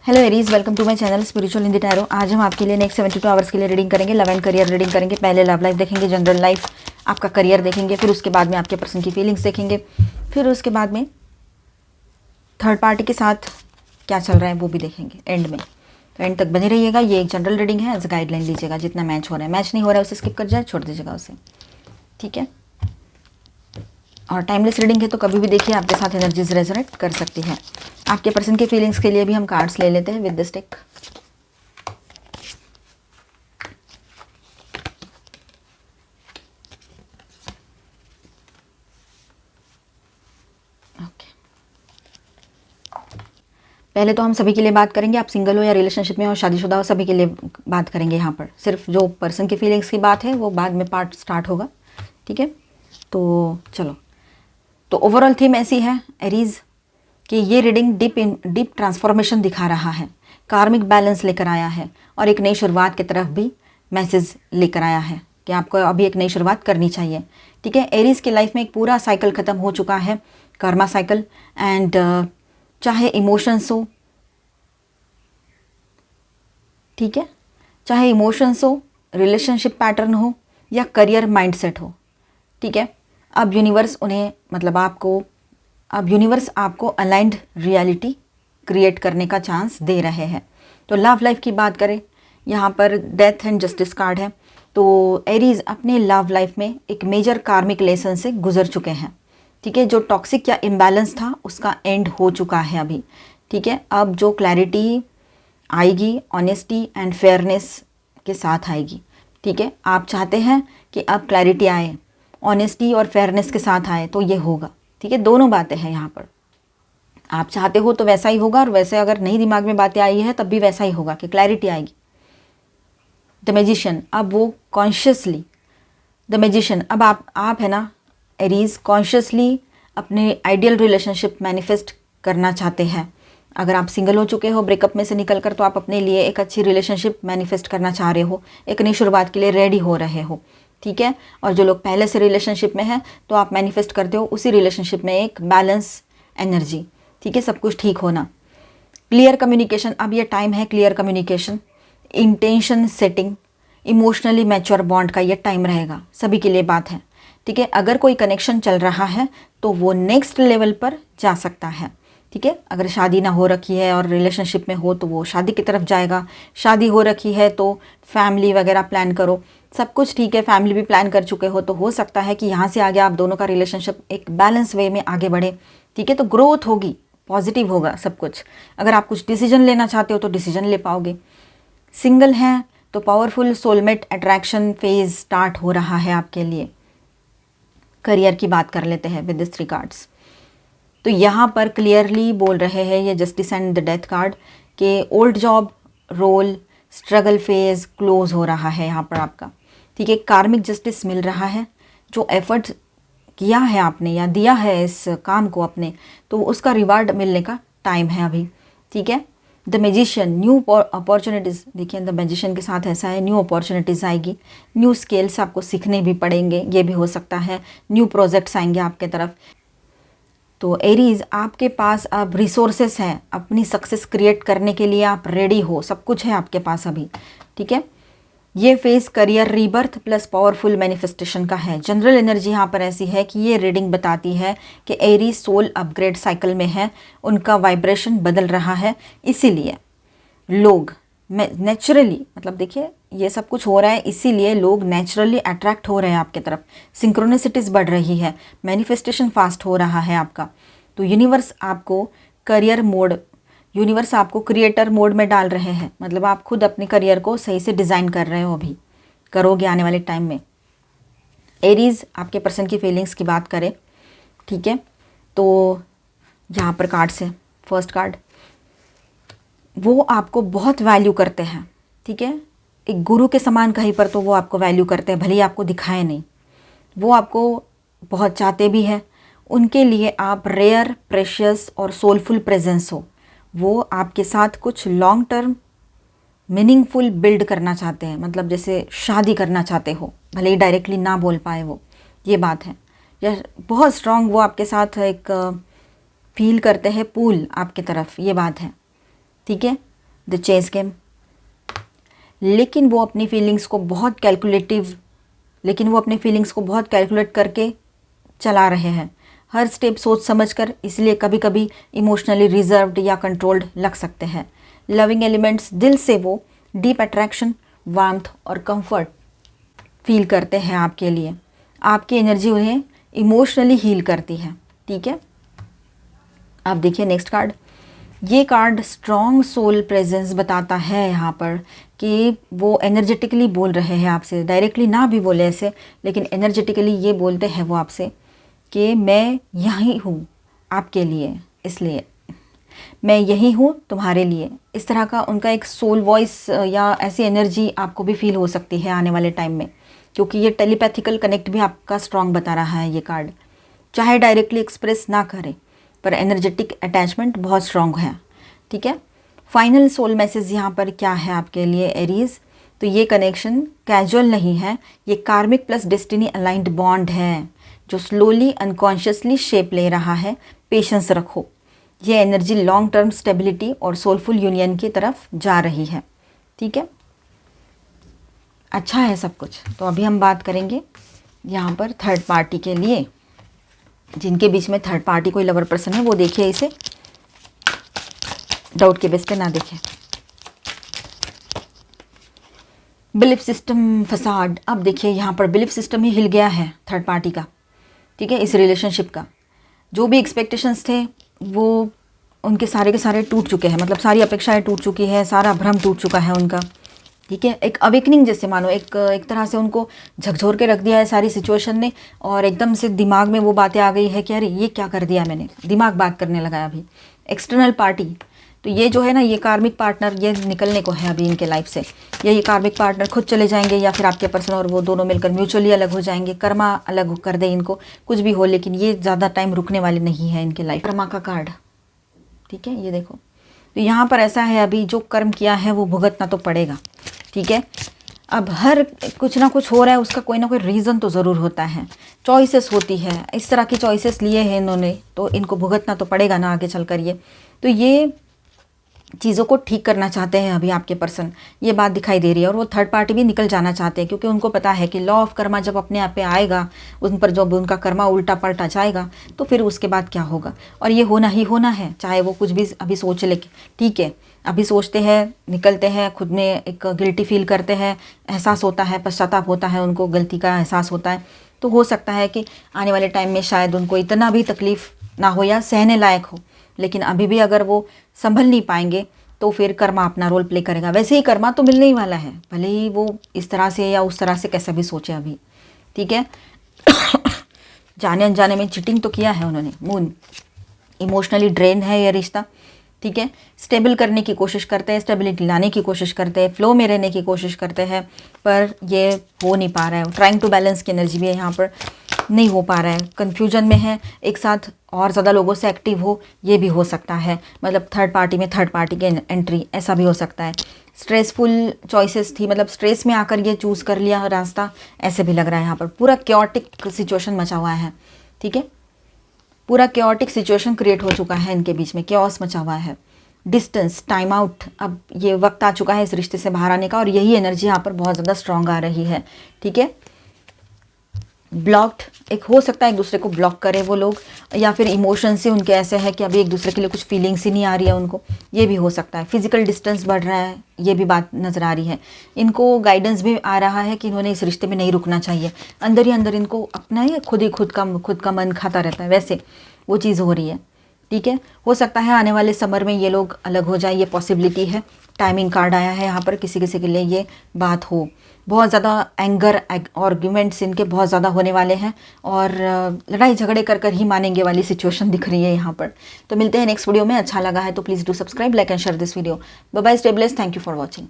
Hello Aries, welcome to my channel spiritual in the tarot. आज हम आपके लिए नेक्स्ट 72 आवर्स के लिए रीडिंग करेंगे। लव एंड करियर रीडिंग करेंगे। पहले लव लाइफ देखेंगे, जनरल लाइफ, आपका करियर देखेंगे, फिर उसके बाद में आपके पर्सन की फीलिंग्स देखेंगे, फिर उसके बाद में थर्ड पार्टी के साथ क्या चल रहा है वो भी देखेंगे एंड में। तो एंड तक बने रहिएगा। ये एक जनरल रीडिंग है, एज गाइडलाइन लीजिएगा। जितना मैच हो रहा है, मैच नहीं हो रहा है उसे स्किप कर जाए, छोड़ दीजिएगा उसे, ठीक है। और टाइमलेस रीडिंग है तो कभी भी देखिए, आपके साथ एनर्जीज रेजोनेट कर सकती है। आपके पर्सन की फीलिंग्स के लिए भी हम कार्ड्स ले लेते हैं विद दिस डेक। पहले तो हम सभी के लिए बात करेंगे। आप सिंगल हो या रिलेशनशिप में हो, शादीशुदा हो, सभी के लिए बात करेंगे यहाँ पर। सिर्फ जो पर्सन की फीलिंग्स की बात है वो बाद में पार्ट स्टार्ट होगा, ठीक है। तो चलो, तो ओवरऑल थीम ऐसी है एरीज कि ये रीडिंग डीप ट्रांसफॉर्मेशन दिखा रहा है, कार्मिक बैलेंस लेकर आया है और एक नई शुरुआत की तरफ भी मैसेज लेकर आया है कि आपको अभी एक नई शुरुआत करनी चाहिए, ठीक है। एरीज की लाइफ में एक पूरा साइकिल ख़त्म हो चुका है, कर्मा साइकिल। एंड चाहे इमोशंस हो, ठीक है, चाहे इमोशंस हो, रिलेशनशिप पैटर्न हो या करियर माइंडसेट हो, ठीक है। अब यूनिवर्स उन्हें मतलब अब यूनिवर्स आपको अलाइंड रियलिटी क्रिएट करने का चांस दे रहे हैं। तो लव लाइफ की बात करें, यहाँ पर डेथ एंड जस्टिस कार्ड है। तो एरीज अपने लव लाइफ में एक मेजर कार्मिक लेसन से गुजर चुके हैं, ठीक है। जो टॉक्सिक या इम्बैलेंस था उसका एंड हो चुका है अभी, ठीक है। अब जो क्लैरिटी आएगी, ऑनेस्टी एंड फेयरनेस के साथ आएगी, ठीक है। आप चाहते हैं कि अब क्लैरिटी आए, ऑनेस्टी और फेयरनेस के साथ आए, तो ये होगा, ठीक है। दोनों बातें हैं यहाँ पर। आप चाहते हो तो वैसा ही होगा, और वैसे अगर नहीं दिमाग में बातें आई है तब भी वैसा ही होगा कि क्लैरिटी आएगी। द मैजिशियन, अब वो कॉन्शियसली, द मैजिशियन, अब आप है ना एरीज, कॉन्शियसली अपने आइडियल रिलेशनशिप मैनिफेस्ट करना चाहते हैं। अगर आप सिंगल हो चुके हो ब्रेकअप में से निकल कर, तो आप अपने लिए एक अच्छी रिलेशनशिप मैनिफेस्ट करना चाह रहे हो, एक नई शुरुआत के लिए रेडी हो रहे हो, ठीक है। और जो लोग पहले से रिलेशनशिप में हैं, तो आप मैनिफेस्ट करते हो उसी रिलेशनशिप में एक बैलेंस एनर्जी, ठीक है, सब कुछ ठीक होना। क्लियर कम्युनिकेशन, अब ये टाइम है clear communication, intention setting, emotionally mature bond का ये टाइम रहेगा, सभी के लिए बात है, ठीक है। अगर कोई कनेक्शन चल रहा है तो वो नेक्स्ट लेवल पर जा सकता है, ठीक है। अगर शादी ना हो रखी है और रिलेशनशिप में हो तो वो शादी की तरफ जाएगा, शादी हो रखी है तो फैमिली वगैरह प्लान करो, सब कुछ ठीक है। फैमिली भी प्लान कर चुके हो तो हो सकता है कि यहाँ से आगे आप दोनों का रिलेशनशिप एक बैलेंस वे में आगे बढ़े, ठीक है। तो ग्रोथ होगी, पॉजिटिव होगा सब कुछ। अगर आप कुछ डिसीजन लेना चाहते हो तो डिसीजन ले पाओगे। सिंगल हैं तो powerful soulmate attraction phase start हो रहा है आपके लिए। करियर की बात कर लेते हैं विद दिस 3 कार्ड्स। तो यहाँ पर क्लियरली बोल रहे हैं ये justice and the death card के old job role struggle phase close हो रहा है यहाँ पर आपका, ठीक है। कार्मिक जस्टिस मिल रहा है, जो एफर्ट किया है आपने या दिया है इस काम को अपने, तो उसका रिवार्ड मिलने का टाइम है अभी, ठीक है। द मैजिशियन, न्यू अपॉर्चुनिटीज़, देखिए द मैजिशियन के साथ ऐसा है, न्यू अपॉर्चुनिटीज़ आएगी, न्यू स्किल्स आपको सीखने भी पड़ेंगे, ये भी हो सकता है, न्यू प्रोजेक्ट्स आएंगे आपके तरफ। तो एरीज, आपके पास अब रिसोर्सेस हैं, अपनी सक्सेस क्रिएट करने के लिए आप रेडी हो, सब कुछ है आपके पास अभी, ठीक है। ये phase career rebirth plus powerful manifestation का है। जनरल एनर्जी यहाँ पर ऐसी है कि ये रीडिंग बताती है कि एरीज सोल अपग्रेड साइकिल में है, उनका वाइब्रेशन बदल रहा है, इसीलिए लोग नेचुरली, मतलब देखिए ये सब कुछ हो रहा है इसीलिए लोग नेचुरली अट्रैक्ट हो रहे हैं आपके तरफ, सिंक्रोनिसिटीज़ बढ़ रही है, मैनिफेस्टेशन फास्ट हो रहा है आपका। तो यूनिवर्स आपको करियर मोड, यूनिवर्स आपको क्रिएटर मोड में डाल रहे हैं, मतलब आप खुद अपने करियर को सही से डिज़ाइन कर रहे हो, अभी करोगे आने वाले टाइम में। एरीज, आपके पर्सन की फीलिंग्स की बात करें, ठीक है, तो यहाँ पर कार्ड्स है। फर्स्ट कार्ड, वो आपको बहुत वैल्यू करते हैं, ठीक है। एक गुरु के समान कहीं पर तो वो आपको वैल्यू करते हैं, भले ही आपको दिखाए नहीं, वो आपको बहुत चाहते भी हैं। उनके लिए आप रेयर, प्रेशियस और सोलफुल प्रेजेंस हो। वो आपके साथ कुछ लॉन्ग टर्म मीनिंगफुल बिल्ड करना चाहते हैं, मतलब जैसे शादी करना चाहते हो, भले ही डायरेक्टली ना बोल पाए वो, ये बात है। या बहुत स्ट्रॉन्ग वो आपके साथ एक फील करते हैं पुल आपके तरफ, ये बात है, ठीक है। The chess game. लेकिन वो अपनी फीलिंग्स को बहुत कैलकुलेट करके चला रहे हैं, हर स्टेप सोच समझ कर, इसलिए कभी कभी इमोशनली रिजर्व्ड या कंट्रोल्ड लग सकते हैं। लविंग एलिमेंट्स, दिल से वो डीप अट्रैक्शन, वार्मथ और कंफर्ट फील करते हैं आपके लिए। आपकी एनर्जी उन्हें इमोशनली हील करती है, ठीक है। आप देखिए नेक्स्ट कार्ड। ये कार्ड स्ट्रॉन्ग सोल प्रेजेंस बताता है यहाँ पर कि वो एनर्जेटिकली बोल रहे हैं आपसे, डायरेक्टली ना भी बोले ऐसे, लेकिन एनर्जेटिकली ये बोलते हैं वो आपसे कि मैं यहीं हूँ आपके लिए, इसलिए मैं यहीं हूँ तुम्हारे लिए। इस तरह का उनका एक सोल वॉइस या ऐसी एनर्जी आपको भी फील हो सकती है आने वाले टाइम में, क्योंकि ये टेलीपैथिकल कनेक्ट भी आपका स्ट्रॉन्ग बता रहा है ये कार्ड। चाहे डायरेक्टली एक्सप्रेस ना करें पर एनर्जेटिक अटैचमेंट बहुत स्ट्रॉन्ग है, ठीक है। फाइनल सोल मैसेज यहाँ पर क्या है आपके लिए एरीज, तो ये कनेक्शन कैजुअल नहीं है, ये कार्मिक प्लस डेस्टिनी अलाइंड बॉन्ड है जो स्लोली अनकॉन्शियसली शेप ले रहा है। पेशेंस रखो, ये एनर्जी लॉन्ग टर्म स्टेबिलिटी और सोलफुल यूनियन की तरफ जा रही है, ठीक है। अच्छा है सब कुछ। तो अभी हम बात करेंगे यहाँ पर थर्ड पार्टी के लिए, जिनके बीच में थर्ड पार्टी कोई लवर पर्सन है वो देखिए, इसे डाउट के बेस पे ना देखें। Belief system facade. अब देखिए यहाँ पर बिलीफ सिस्टम ही हिल गया है थर्ड पार्टी का, ठीक है। इस रिलेशनशिप का जो भी एक्सपेक्टेशंस थे वो उनके सारे के सारे टूट चुके हैं, मतलब सारी अपेक्षाएं टूट चुकी है, सारा भ्रम टूट चुका है उनका, ठीक है। एक अवेकनिंग जैसे मानो एक तरह से उनको झकझोर के रख दिया है सारी सिचुएशन ने, और एकदम से दिमाग में वो बातें आ गई है कि अरे ये क्या कर दिया मैंने, दिमाग बात करने लगा है अभी। एक्सटर्नल पार्टी, तो ये जो है ना, ये कार्मिक पार्टनर ये निकलने को है अभी इनके लाइफ से, या ये कार्मिक पार्टनर खुद चले जाएंगे या फिर आपके पर्सन और वो दोनों मिलकर म्यूचुअली अलग हो जाएंगे, कर्मा अलग कर दे इनको, कुछ भी हो, लेकिन ये ज़्यादा टाइम रुकने वाले नहीं है इनके लाइफ। कर्मा का कार्ड, ठीक है, ये देखो। तो यहाँ पर ऐसा है अभी जो कर्म किया है वो भुगतना तो पड़ेगा, ठीक है। अब हर कुछ ना कुछ हो रहा है, उसका कोई ना कोई रीज़न तो ज़रूर होता है, चॉइसेस होती है, इस तरह की चॉइसेस लिए हैं इन्होंने, तो इनको भुगतना तो पड़ेगा ना आगे चल कर। ये तो ये चीज़ों को ठीक करना चाहते हैं अभी आपके पर्सन, ये बात दिखाई दे रही है। और वो थर्ड पार्टी भी निकल जाना चाहते हैं, क्योंकि उनको पता है कि लॉ ऑफ कर्मा जब अपने आप पे आएगा, उन पर जब उनका कर्मा उल्टा पलटा जाएगा तो फिर उसके बाद क्या होगा, और ये होना ही होना है, चाहे वो कुछ भी अभी सोच ले। ठीक है, अभी सोचते हैं, निकलते हैं, खुद में एक गिल्टी फील करते हैं, एहसास होता है, पश्चाताप होता है, उनको गलती का एहसास होता है, तो हो सकता है कि आने वाले टाइम में शायद उनको इतना भी तकलीफ़ ना हो या सहने लायक हो, लेकिन अभी भी अगर वो संभल नहीं पाएंगे तो फिर कर्मा अपना रोल प्ले करेगा। वैसे ही कर्मा तो मिलने ही वाला है, भले ही वो इस तरह से या उस तरह से कैसा भी सोचे अभी, ठीक है। जाने अनजाने में चीटिंग तो किया है उन्होंने। मून, इमोशनली ड्रेन है ये रिश्ता, ठीक है। स्टेबल करने की कोशिश करते हैं, स्टेबिलिटी लाने की कोशिश करते हैं, फ्लो में रहने की कोशिश करते हैं, पर ये हो नहीं पा रहा है। ट्राइंग टू बैलेंस की एनर्जी भी है यहाँ पर, नहीं हो पा रहा है, कन्फ्यूजन में है, एक साथ और ज़्यादा लोगों से एक्टिव हो, ये भी हो सकता है, मतलब थर्ड पार्टी में थर्ड पार्टी की एंट्री, ऐसा भी हो सकता है। स्ट्रेसफुल चॉइसेस थी, मतलब स्ट्रेस में आकर ये चूज़ कर लिया रास्ता, ऐसे भी लग रहा है यहाँ पर। पूरा क्योटिक सिचुएशन मचा हुआ है, ठीक है, पूरा क्योटिक सिचुएशन क्रिएट हो चुका है इनके बीच में, क्योस मचा हुआ है। डिस्टेंस, टाइम आउट, अब ये वक्त आ चुका है इस रिश्ते से बाहर आने का, और यही एनर्जी यहाँ पर बहुत ज़्यादा स्ट्रॉन्ग आ रही है, ठीक है। ब्लॉक्ड, एक हो सकता है एक दूसरे को ब्लॉक करे वो लोग, या फिर इमोशन से उनके ऐसे है कि अभी एक दूसरे के लिए कुछ फीलिंग्स ही नहीं आ रही है उनको, ये भी हो सकता है। फिजिकल डिस्टेंस बढ़ रहा है, ये भी बात नज़र आ रही है। इनको गाइडेंस भी आ रहा है कि इन्होंने इस रिश्ते में नहीं रुकना चाहिए, अंदर ही अंदर इनको अपना ही खुद का मन खाता रहता है, वैसे वो चीज़ हो रही है, ठीक है। हो सकता है आने वाले समर में ये लोग अलग हो जाए, ये पॉसिबिलिटी है। टाइमिंग कार्ड आया है यहाँ पर, किसी किसी के लिए ये बात हो। बहुत ज़्यादा एंगर, आर्ग्यूमेंट्स इनके बहुत ज़्यादा होने वाले हैं, और लड़ाई झगड़े कर ही मानेंगे वाली सिचुएशन दिख रही है यहाँ पर। तो मिलते हैं नेक्स्ट वीडियो में। अच्छा लगा है तो please do subscribe, like and share this video. Bye bye, stay blessed, thank you for watching.